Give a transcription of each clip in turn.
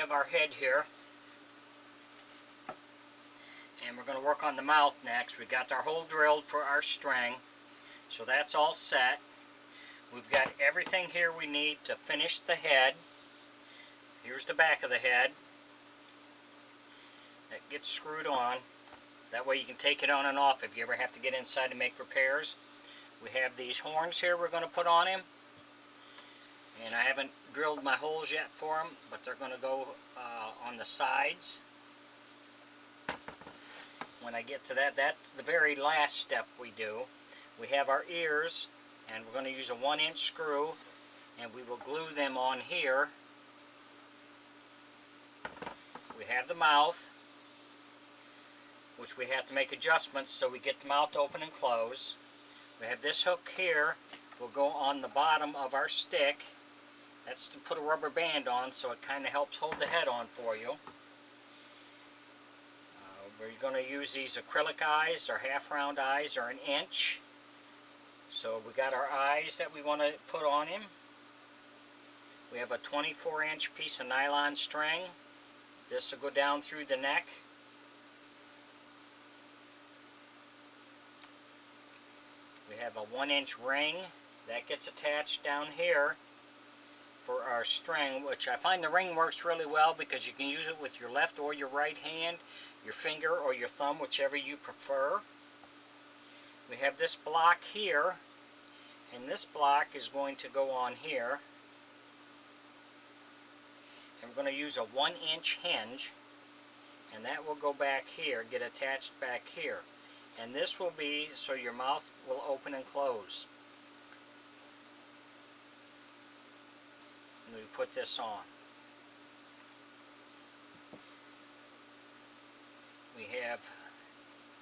have our head here. And we're going to work on the mouth next. We got our hole drilled for our string. So that's all set. We've got everything here we need to finish the head. Here's the back of the head. That gets screwed on. That way you can take it on and off if you ever have to get inside to make repairs. We have these horns here we're going to put on him. And I haven't drilled my holes yet for them, but they're going to go on the sides. When I get to that, that's the very last step we do. We have our ears, and we're going to use a 1-inch screw, and we will glue them on here. We have the mouth, which we have to make adjustments so we get the mouth open and close. We have this hook here, will go on the bottom of our stick. That's to put a rubber band on, so it kind of helps hold the head on for you. We're going to use these acrylic eyes, or half-round eyes, or 1 inch. So we got our eyes that we want to put on him. We have a 24-inch piece of nylon string. This will go down through the neck. We have a 1-inch ring that gets attached down here for our string, which I find the ring works really well because you can use it with your left or your right hand, your finger or your thumb, whichever you prefer. We have this block here, and this block is going to go on here. And we're going to use a 1-inch hinge, and that will go back here, get attached back here. And this will be so your mouth will open and close. And we put this on. We have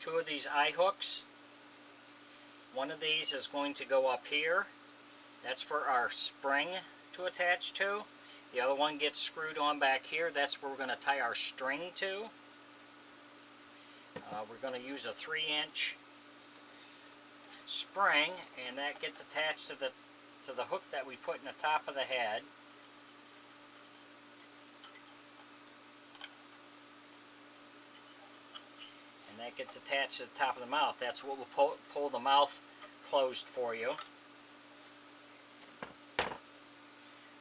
2 of these eye hooks. One of these is going to go up here. That's for our spring to attach to. The other one gets screwed on back here. That's where we're going to tie our string to. We're going to use a 3-inch spring, and that gets attached to the hook that we put in the top of the head. And that gets attached to the top of the mouth. That's what will pull the mouth closed for you.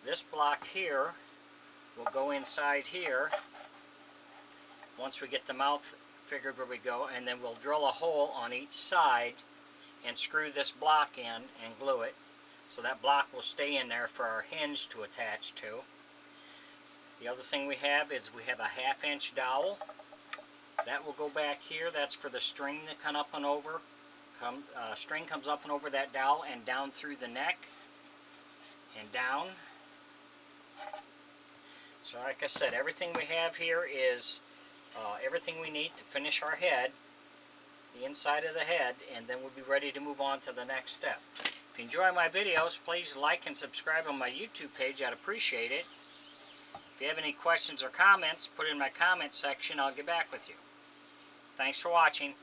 This block here will go inside here once we get the mouth figured where we go, and then we'll drill a hole on each side and screw this block in and glue it, so that block will stay in there for our hinge to attach to. The other thing we have is we have a 1/2-inch dowel. That will go back here. That's for the string to come up and over. String comes up and over that dowel and down through the neck and down. So like I said, everything we have here is everything we need to finish our head, the inside of the head, and then we'll be ready to move on to the next step. If you enjoy my videos, please like and subscribe on my YouTube page. I'd appreciate it. If you have any questions or comments, put it in my comment section. I'll get back with you. Thanks for watching.